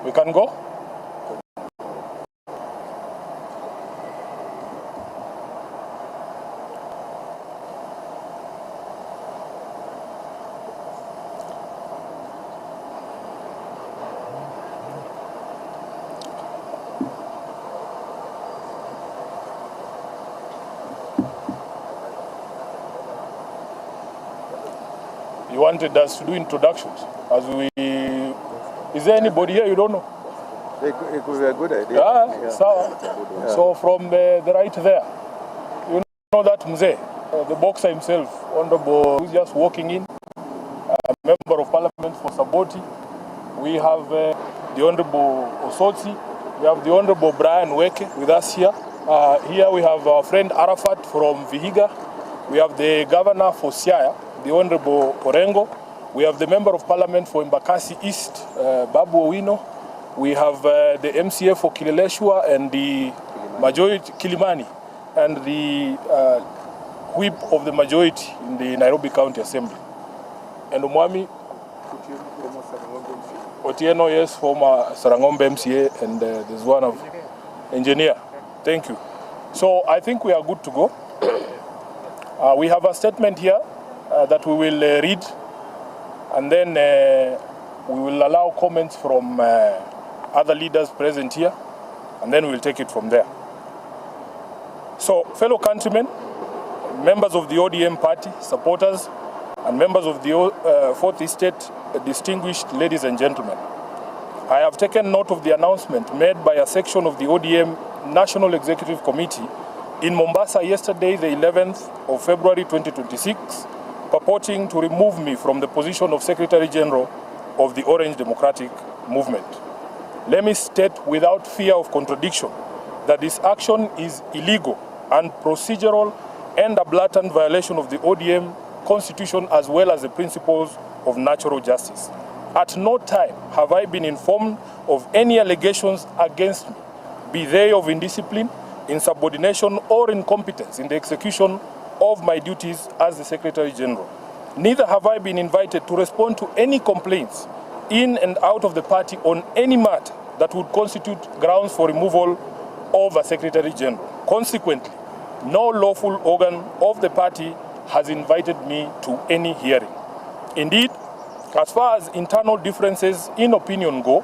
We can go? You wanted us to do introductions as we... Is there anybody here you don't know? It could be a good idea. Yeah. So from the right there, you know that Mzee, the boxer himself, Honorable, who's just walking in, a member of Parliament for Saboti. We have the Honorable Osotsi. We have the Honorable Brian Weke with us here. Here we have our friend Arafat from Vihiga. We have the Governor for Siaya, the Honorable Orengo. We have the Member of Parliament for Embakasi East, Babu Owino. We have the MCA for Kileleshwa and the majority, Kilimani, and the whip of the majority in the Nairobi County Assembly. And Omwami Otieno, yes, former Sarangombe MCA, and there's one of engineer. Thank you. So I think we are good to go. We have a statement here that we will read, and then we will allow comments from other leaders present here, and then we'll take it from there. So, fellow countrymen, members of the ODM party, supporters, and members of the Fourth Estate, distinguished ladies and gentlemen, I have taken note of the announcement made by a section of the ODM National Executive Committee in Mombasa yesterday, the 11th of February 2026, purporting to remove me from the position of Secretary General of the Orange Democratic Movement. Let me state without fear of contradiction that this action is illegal and procedural and a blatant violation of the ODM Constitution as well as the principles of natural justice. At no time have I been informed of any allegations against me, be they of indiscipline, insubordination, or incompetence in the execution of my duties as the Secretary General. Neither have I been invited to respond to any complaints in and out of the party on any matter that would constitute grounds for removal of a Secretary General. Consequently, no lawful organ of the party has invited me to any hearing. Indeed, as far as internal differences in opinion go,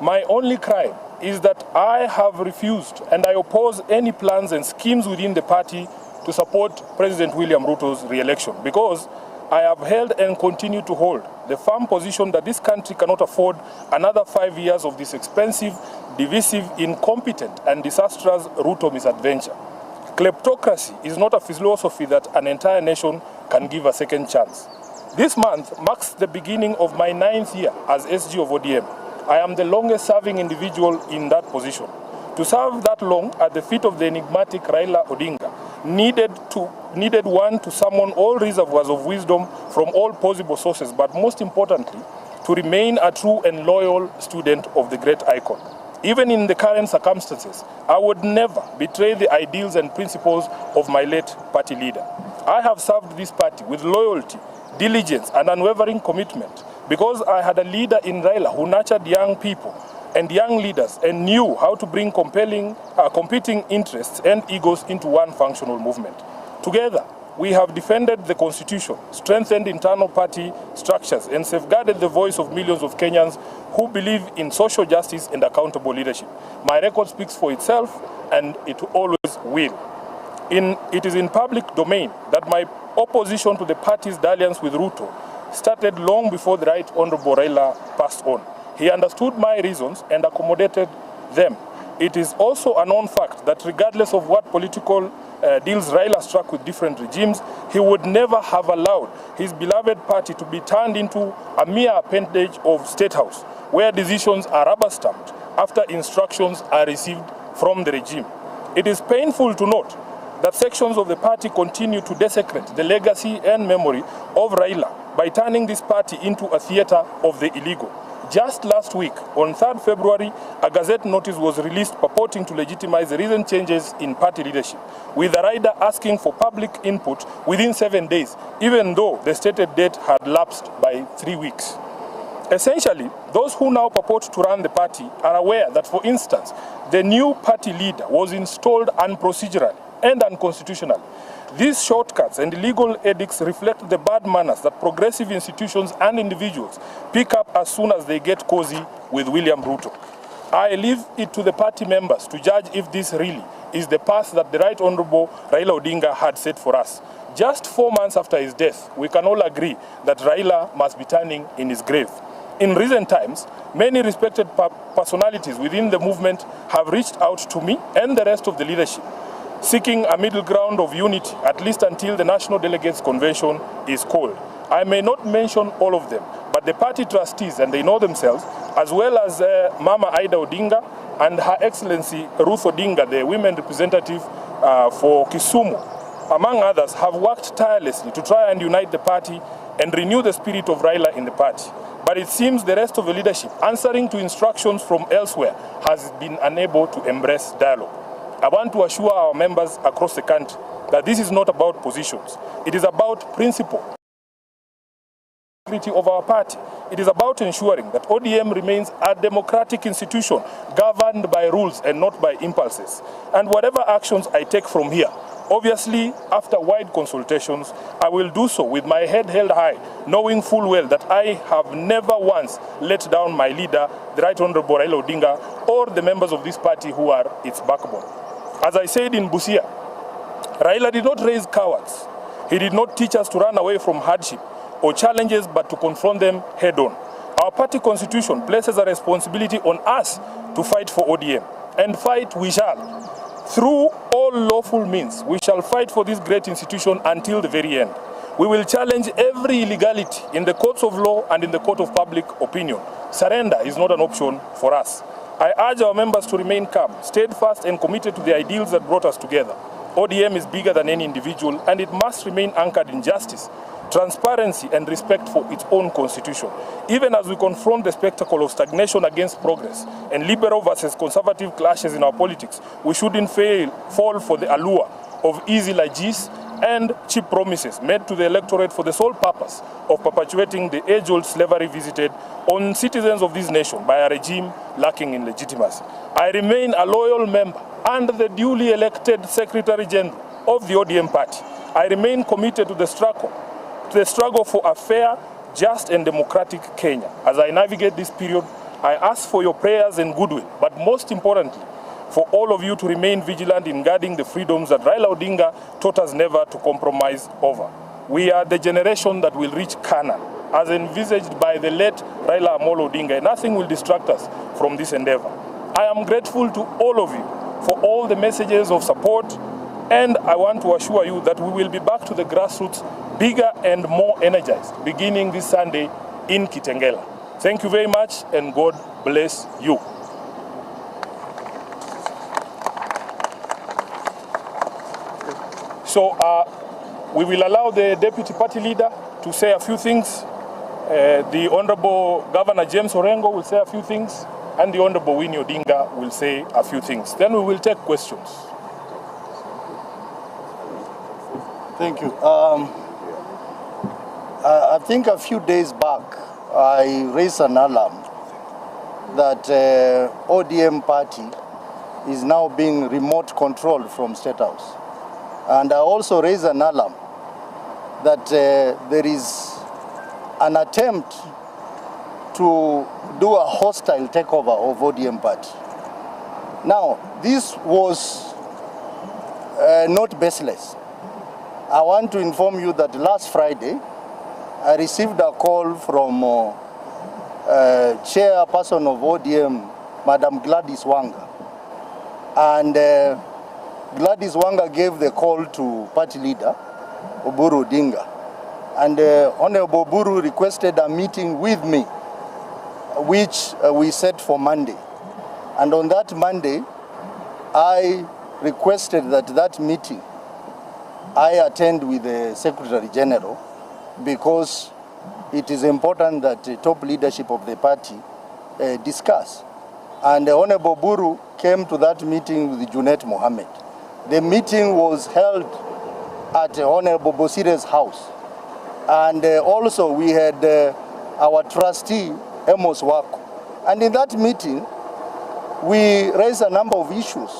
my only crime is that I have refused and I oppose any plans and schemes within the party to support President William Ruto's re-election, because I have held and continue to hold the firm position that this country cannot afford another 5 years of this expensive, divisive, incompetent, and disastrous Ruto misadventure. Kleptocracy is not a philosophy that an entire nation can give a second chance. This month marks the beginning of my 9th year as SG of ODM. I am the longest serving individual in that position. To serve that long at the feet of the enigmatic Raila Odinga needed one to summon all reservoirs of wisdom from all possible sources, but most importantly, to remain a true and loyal student of the great icon. Even in the current circumstances, I would never betray the ideals and principles of my late party leader. I have served this party with loyalty, diligence, and unwavering commitment because I had a leader in Raila who nurtured young people and young leaders and knew how to bring competing interests and egos into one functional movement. Together, we have defended the Constitution, strengthened internal party structures, and safeguarded the voice of millions of Kenyans who believe in social justice and accountable leadership. My record speaks for itself, and it always will. It is in public domain that my opposition to the party's dalliance with Ruto started long before the Right Honorable Raila passed on. He understood my reasons and accommodated them. It is also a known fact that regardless of what political deals Raila struck with different regimes, he would never have allowed his beloved party to be turned into a mere appendage of State House, where decisions are rubber-stamped after instructions are received from the regime. It is painful to note that sections of the party continue to desecrate the legacy and memory of Raila by turning this party into a theater of the illegal. Just last week, on 3rd February, a Gazette notice was released purporting to legitimize the recent changes in party leadership, with the rider asking for public input within 7 days, even though the stated date had lapsed by 3 weeks. Essentially, those who now purport to run the party are aware that, for instance, the new party leader was installed unprocedurally and unconstitutionally. These shortcuts and illegal edicts reflect the bad manners that progressive institutions and individuals pick up as soon as they get cozy with William Ruto. I leave it to the party members to judge if this really is the path that the Right Honorable Raila Odinga had set for us. Just 4 months after his death, we can all agree that Raila must be turning in his grave. In recent times, many respected personalities within the movement have reached out to me and the rest of the leadership, seeking a middle ground of unity, at least until the National Delegates Convention is called. I may not mention all of them, but the party trustees, and they know themselves, as well as Mama Ida Odinga and Her Excellency Ruth Odinga, the women representative for Kisumu, among others, have worked tirelessly to try and unite the party and renew the spirit of Raila in the party. But it seems the rest of the leadership, answering to instructions from elsewhere, has been unable to embrace dialogue. I want to assure our members across the country that this is not about positions. It is about principle of our party. It is about ensuring that ODM remains a democratic institution governed by rules and not by impulses. And whatever actions I take from here, obviously, after wide consultations, I will do so with my head held high, knowing full well that I have never once let down my leader, the Right Honorable Raila Odinga, or the members of this party who are its backbone. As I said in Busia, Raila did not raise cowards. He did not teach us to run away from hardship or challenges, but to confront them head-on. Our party constitution places a responsibility on us to fight for ODM, and fight we shall. Through all lawful means, we shall fight for this great institution until the very end. We will challenge every illegality in the courts of law and in the court of public opinion. Surrender is not an option for us. I urge our members to remain calm, steadfast, and committed to the ideals that brought us together. ODM is bigger than any individual, and it must remain anchored in justice, transparency, and respect for its own constitution. Even as we confront the spectacle of stagnation against progress and liberal versus conservative clashes in our politics, we shouldn't fall for the allure of easy largesse and cheap promises made to the electorate for the sole purpose of perpetuating the age-old slavery visited on citizens of this nation by a regime lacking in legitimacy. I remain a loyal member and the duly elected Secretary General of the ODM party. I remain committed to the struggle for a fair, just, and democratic Kenya. As I navigate this period, I ask for your prayers and goodwill, but most importantly, for all of you to remain vigilant in guarding the freedoms that Raila Odinga taught us never to compromise over. We are the generation that will reach Canaan, as envisaged by the late Raila Amolo Odinga, and nothing will distract us from this endeavor. I am grateful to all of you for all the messages of support, and I want to assure you that we will be back to the grassroots, bigger and more energized, beginning this Sunday in Kitengela. Thank you very much, and God bless you. So we will allow the Deputy Party Leader to say a few things. The Honorable Governor James Orengo will say a few things, and the Honorable Winnie Odinga will say a few things. Then we will take questions. Thank you. I think a few days back, I raised an alarm that ODM party is now being remote controlled from State House. And I also raised an alarm that there is an attempt to do a hostile takeover of ODM party. Now, this was not baseless. I want to inform you that last Friday, I received a call from chairperson of ODM, Madam Gladys Wanga. And Gladys Wanga gave the call to party leader, Oburu Odinga. And Honorable Oburu requested a meeting with me, which we set for Monday. And on that Monday, I requested that meeting I attend with the Secretary General, because it is important that the top leadership of the party discuss. And Honorable Buru came to that meeting with Junet Mohammed. The meeting was held at Honorable Bosire's house. And also we had our trustee, Amos Wako. And in that meeting, we raised a number of issues.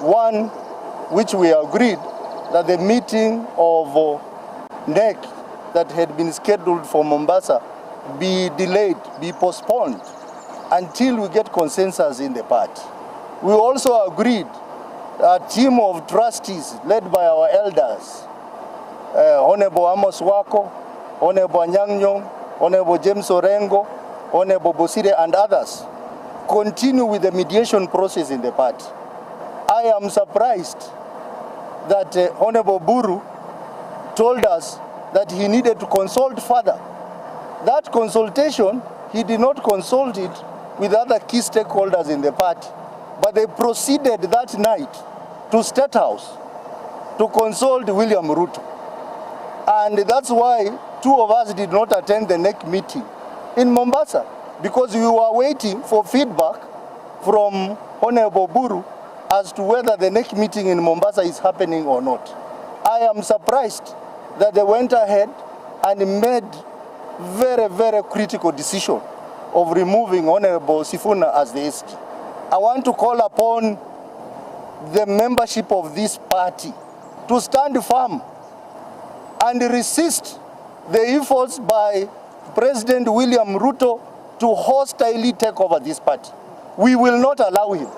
One, which we agreed that the meeting of NEC that had been scheduled for Mombasa be delayed, be postponed until we get consensus in the party. We also agreed a team of trustees led by our elders, Honorable Amos Wako, Honorable Nyang'nyong, Honorable James Orengo, Honorable Bosire and others, continue with the mediation process in the party. I am surprised that Honorable Buru told us that he needed to consult further. That consultation, he did not consult it with other key stakeholders in the party, but they proceeded that night to State House to consult William Ruto. And that's why two of us did not attend the NEC meeting in Mombasa, because we were waiting for feedback from Honorable Buru as to whether the NEC meeting in Mombasa is happening or not. I am surprised that they went ahead and made very, very critical decision of removing Honorable Sifuna as the SG. I want to call upon the membership of this party to stand firm and resist the efforts by President William Ruto to hostilely take over this party. We will not allow him.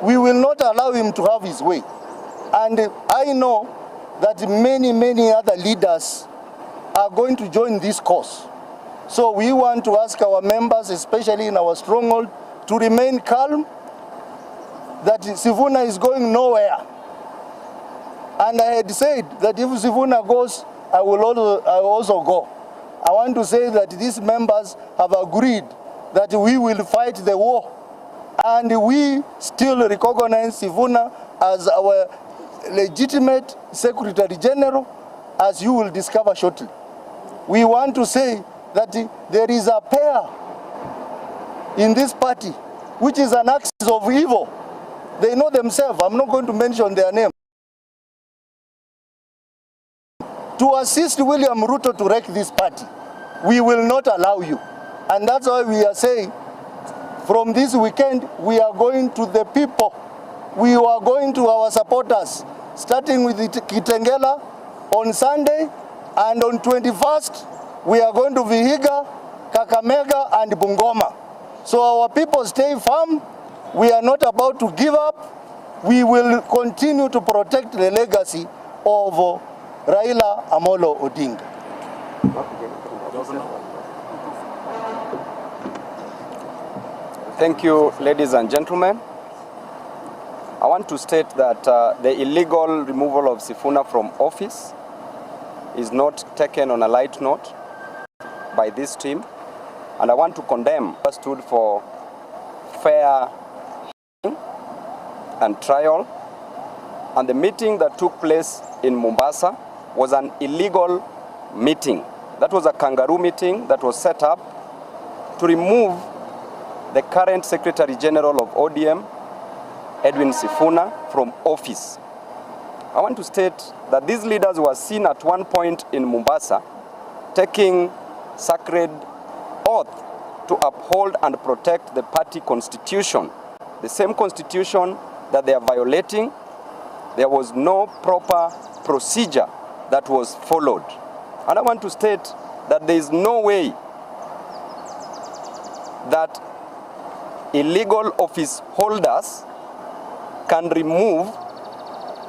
We will not allow him to have his way. And I know that many, many other leaders are going to join this cause. So we want to ask our members, especially in our stronghold, to remain calm, that Sifuna is going nowhere. And I had said that if Sifuna goes, I will also go. I want to say that these members have agreed that we will fight the war. And we still recognize Sifuna as our legitimate Secretary General, as you will discover shortly. We want to say that there is a pair in this party which is an axis of evil. They know themselves. I'm not going to mention their name. To assist William Ruto to wreck this party, we will not allow you. And that's why we are saying, from this weekend, we are going to the people. We are going to our supporters, starting with Kitengela on Sunday, and on 21st, we are going to Vihiga, Kakamega, and Bungoma. So our people stay firm. We are not about to give up. We will continue to protect the legacy of Raila Amolo Odinga. Thank you, ladies and gentlemen. I want to state that the illegal removal of Sifuna from office is not taken on a light note by this team, and I want to condemn. Stood for fair and trial, and the meeting that took place in Mombasa was an illegal meeting. That was a kangaroo meeting that was set up to remove the current Secretary General of ODM, Edwin Sifuna, from office. I want to state that these leaders were seen at one point in Mombasa taking sacred oath to uphold and protect the party constitution, the same constitution that they are violating. There was no proper procedure that was followed. And I want to state that there is no way that illegal office holders can remove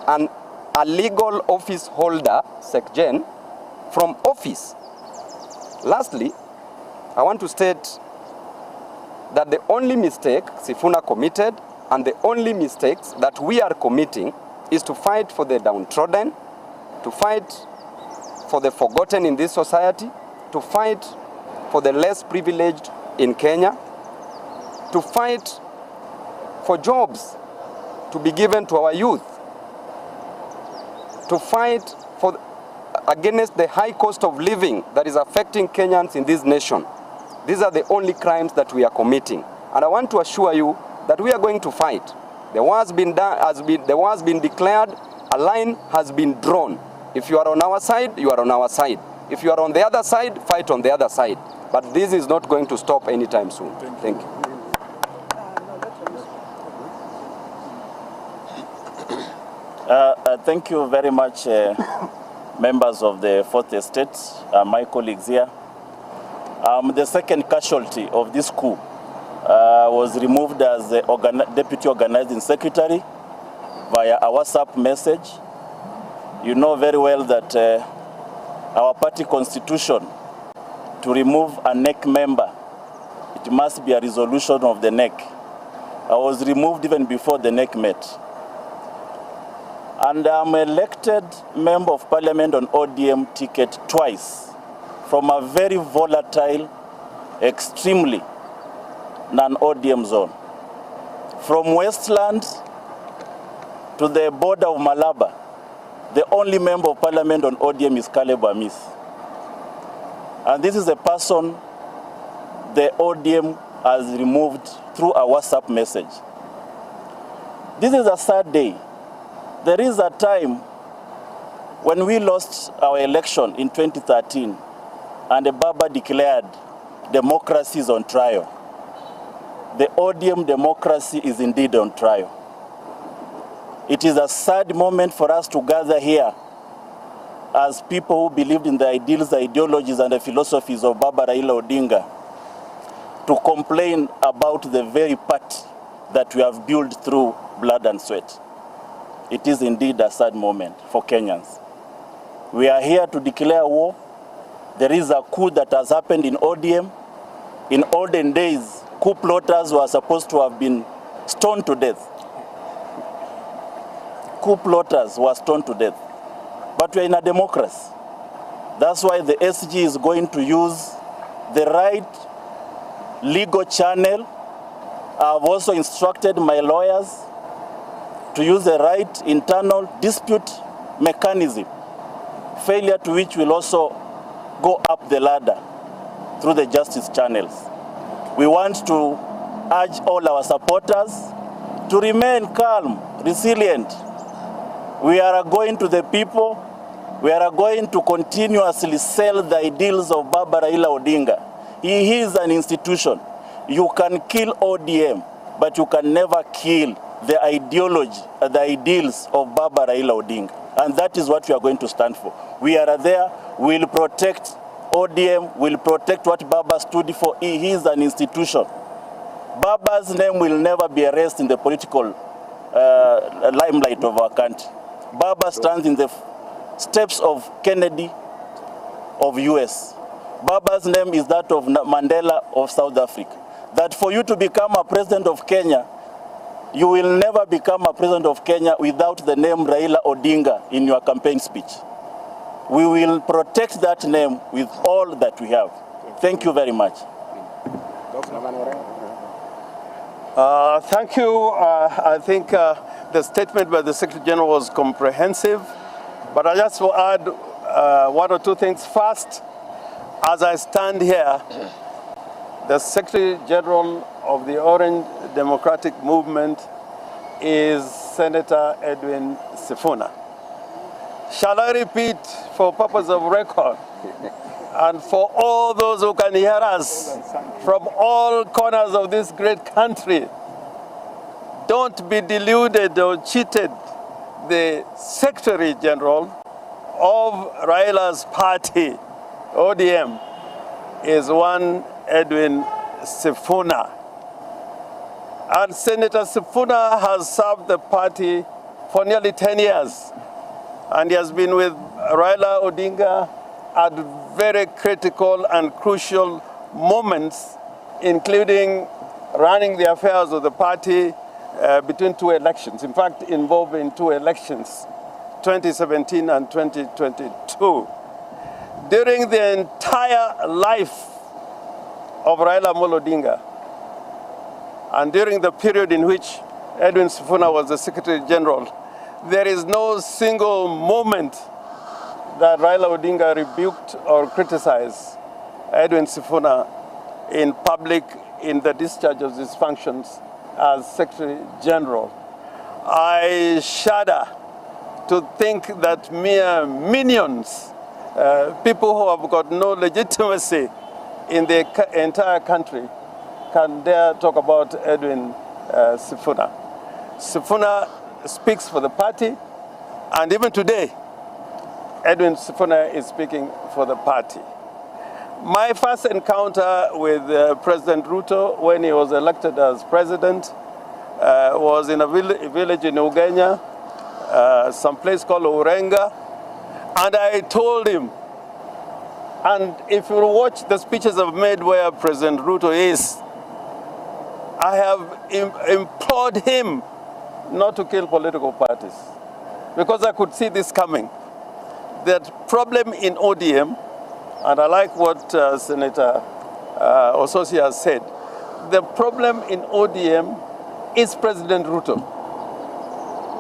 a legal office holder, SecGen, from office. Lastly, I want to state that the only mistake Sifuna committed and the only mistakes that we are committing is to fight for the downtrodden, to fight for the forgotten in this society, to fight for the less privileged in Kenya, to fight for jobs to be given to our youth, to fight against the high cost of living that is affecting Kenyans in this nation. These are the only crimes that we are committing. And I want to assure you that we are going to fight. The war has been declared, a line has been drawn. If you are on our side, you are on our side. If you are on the other side, fight on the other side. But this is not going to stop anytime soon. Thank you. Thank you very much, members of the Fourth Estate, my colleagues here. The second casualty of this coup was removed as the Deputy Organizing Secretary via a WhatsApp message. You know very well that our party constitution, to remove a NEC member, it must be a resolution of the NEC. I was removed even before the NEC met. And I'm elected member of parliament on ODM ticket twice from a very volatile, extremely non-ODM zone. From Westland to the border of Malaba, the only member of parliament on ODM is Caleb Amis. And this is a person the ODM has removed through a WhatsApp message. This is a sad day. There is a time when we lost our election in 2013 and the Baba declared democracy is on trial. The ODM democracy is indeed on trial. It is a sad moment for us to gather here as people who believed in the ideals, the ideologies and the philosophies of Baba Raila Odinga to complain about the very party that we have built through blood and sweat. It is indeed a sad moment for Kenyans. We are here to declare war. There is a coup that has happened in ODM. In olden days, coup plotters were supposed to have been stoned to death. Coup plotters were stoned to death. But we are in a democracy. That's why the SG is going to use the right legal channel. I've also instructed my lawyers to use the right internal dispute mechanism, failure to which will also go up the ladder through the justice channels. We want to urge all our supporters to remain calm, resilient. We are going to the people. We are going to continuously sell the ideals of Baba Raila Odinga. He is an institution. You can kill ODM, but you can never kill the ideology, the ideals of Baba Raila Odinga. And that is what we are going to stand for. We are there, we will protect ODM, we will protect what Baba stood for. He is an institution. Baba's name will never be erased in the political limelight of our country. Baba stands in the steps of Kennedy of US. Baba's name is that of Mandela of South Africa. That for you to become a president of Kenya, you will never become a president of Kenya without the name Raila Odinga in your campaign speech. We will protect that name with all that we have. Thank you very much. Thank you. I think the statement by the Secretary General was comprehensive, but I just will add one or two things. First, as I stand here, the Secretary General of the Orange Democratic Movement is Senator Edwin Sifuna. Shall I repeat for purpose of record and for all those who can hear us from all corners of this great country? Don't be deluded or cheated. The Secretary General of Raila's party, ODM, is one Edwin Sifuna. And Senator Sifuna has served the party for nearly 10 years. And he has been with Raila Odinga at very critical and crucial moments, including running the affairs of the party between two elections. In fact, involved in two elections, 2017 and 2022. During the entire life of Raila Odinga, and during the period in which Edwin Sifuna was the Secretary General, there is no single moment that Raila Odinga rebuked or criticized Edwin Sifuna in public in the discharge of his functions as Secretary General. I shudder to think that mere minions people who have got no legitimacy in the entire country can dare talk about Edwin Sifuna. Sifuna speaks for the party, and even today, Edwin Sifuna is speaking for the party. My first encounter with President Ruto when he was elected as president was in a village in Ugenya, some place called Orenga, and I told him, and if you watch the speeches I've made where President Ruto is, I have implored him not to kill political parties, because I could see this coming. That problem in ODM, and I like what Senator Ososi has said, the problem in ODM is President Ruto.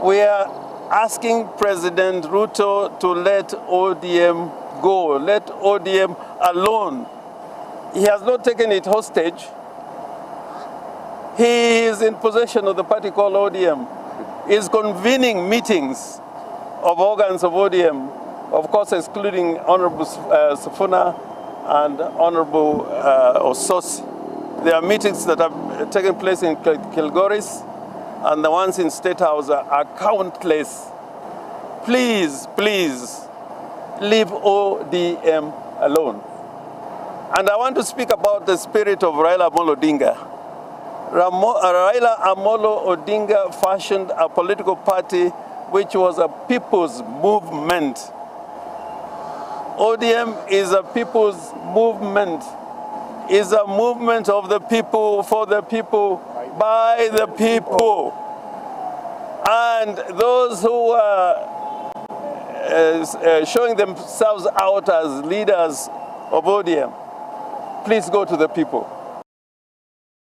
We are asking President Ruto to let ODM go, let ODM alone. He has not taken it hostage. He is in possession of the party called ODM. He is convening meetings of organs of ODM, of course excluding Honorable Sifuna and Honorable Ososi. There are meetings that have taken place in Kilgoris, and the ones in State House are countless. Please, please, leave ODM alone. And I want to speak about the spirit of Raila Amolo Odinga. Raila Amolo Odinga fashioned a political party which was a people's movement. ODM is a people's movement. Is a movement of the people, for the people, by the people. And those who are showing themselves out as leaders of ODM, please go to the people.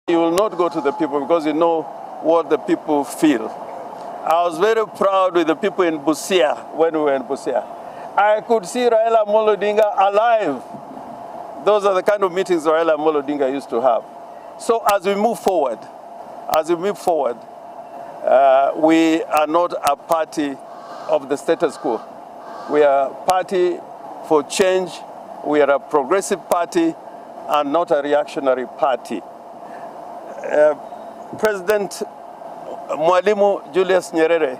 You will not go to the people because you know what the people feel. I was very proud with the people in Busia when we were in Busia. I could see Raila Amolo Odinga alive. Those are the kind of meetings Raila Amolo Odinga used to have. So as we move forward, we are not a party of the status quo. We are a party for change. We are a progressive party and not a reactionary party. President Mwalimu Julius Nyerere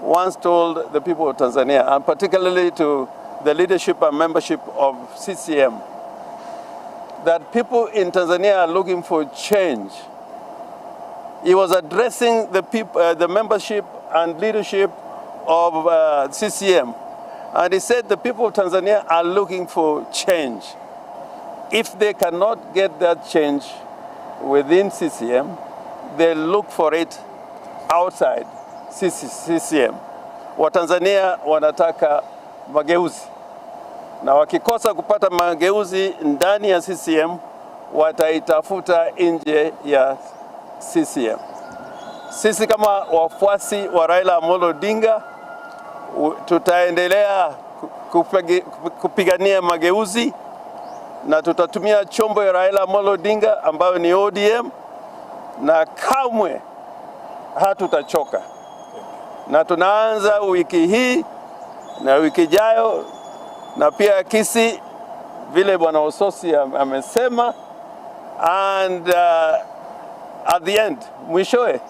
once told the people of Tanzania, and particularly to the leadership and membership of CCM, that people in Tanzania are looking for change. He was addressing the people, the membership and leadership of CCM, and he said the people of Tanzania are looking for change. If they cannot get that change within CCM, they look for it outside CCM. Watanzania wanataka mageuzi, na wakikosa kupata mageuzi ndani ya CCM, wataitafuta nje ya CCM. Sisi kama wafuasi wa Raila Amolo Odinga tutaendelea kupigania mageuzi, na tutatumia chombo ya Raila Amolo Odinga ambayo ni ODM, na kamwe hatutachoka. Na tunaanza wiki hii na wiki ijayo, na pia kisi vile Bwana Ososi amesema, and at the end, mwishowe,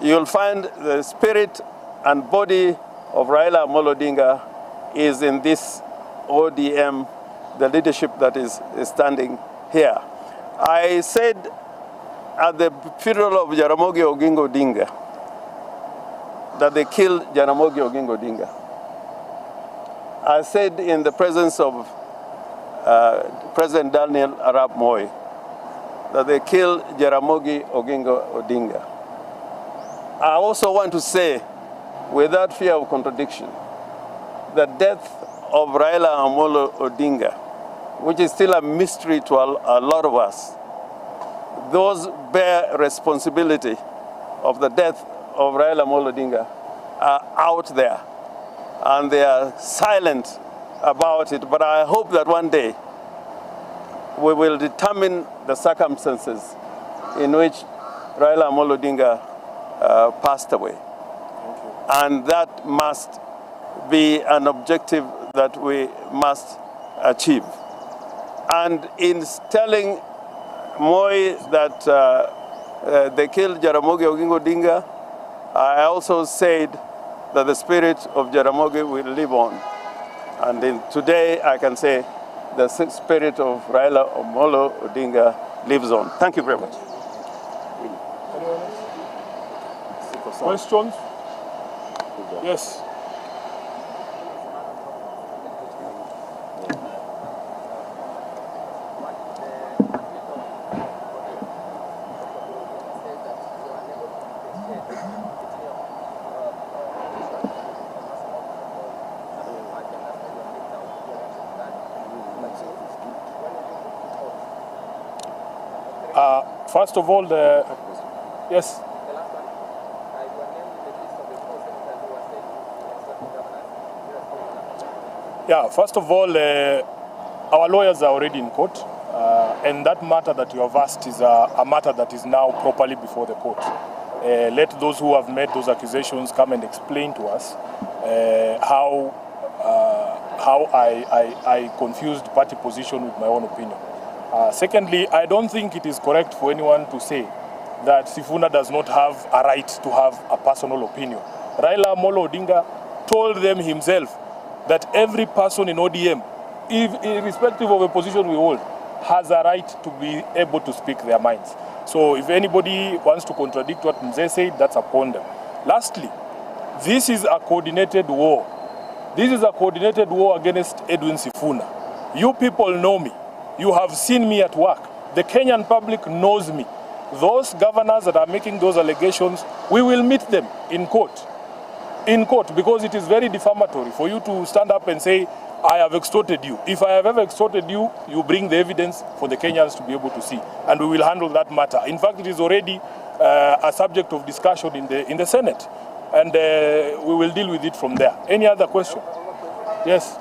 you'll find the spirit and body of Raila Amolo Odinga is in this ODM, the leadership that is standing here. I said at the funeral of Jaramogi Oginga Odinga that they killed Jaramogi Oginga Odinga. I said in the presence of President Daniel Arap Moi that they killed Jaramogi Oginga Odinga. I also want to say, without fear of contradiction, the death of Raila Amolo Odinga, which is still a mystery to a lot of us, those bear responsibility of the death of Raila Amolo Odinga are out there, and they are silent about it. But I hope that one day we will determine the circumstances in which Raila Amolo Odinga passed away. And that must be an objective that we must achieve. And in telling Moi that they killed Jaramogi Oginga Odinga, I also said that the spirit of Jaramogi will live on. And today I can say the spirit of Raila Amolo Odinga lives on. Thank you very much. Questions? Yes. First of all, yes. Yeah, first of all, our lawyers are already in court, and that matter that you have asked is a matter that is now properly before the court. Let those who have made those accusations come and explain to us how I confused party position with my own opinion. Secondly, I don't think it is correct for anyone to say that Sifuna does not have a right to have a personal opinion. Raila Amolo Odinga told them himself that every person in ODM, irrespective of the position we hold, has a right to be able to speak their minds. So if anybody wants to contradict what Mzee said, that's upon them. Lastly, this is a coordinated war. This is a coordinated war against Edwin Sifuna. You people know me. You have seen me at work. The Kenyan public knows me. Those governors that are making those allegations, we will meet them in court. In court, because it is very defamatory for you to stand up and say, I have extorted you. If I have ever extorted you, you bring the evidence for the Kenyans to be able to see, and we will handle that matter. In fact, it is already a subject of discussion in the Senate, and we will deal with it from there. Any other question? Yes.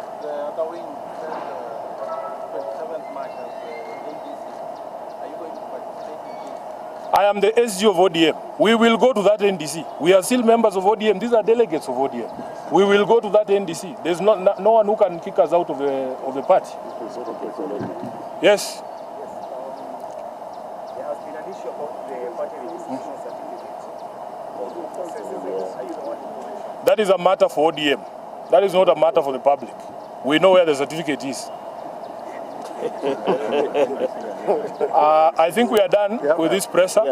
I am the SG of ODM. We will go to that NDC. We are still members of ODM. These are delegates of ODM. We will go to that NDC. There's no one who can kick us out of the party. Yes. There has been an issue about the party registration certificate. That is a matter for ODM. That is not a matter for the public. We know where the certificate is. I think we are done with this presser.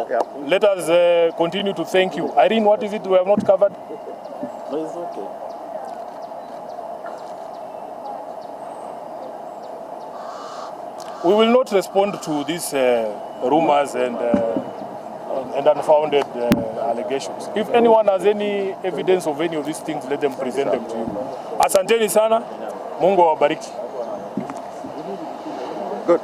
Let us continue to thank you. Irene, what is it we have not covered? No, it's okay. We will not respond to these rumors and unfounded allegations. If anyone has any evidence of any of these things, let them present them to you. Asanteni sana. Mungu awabariki. Good.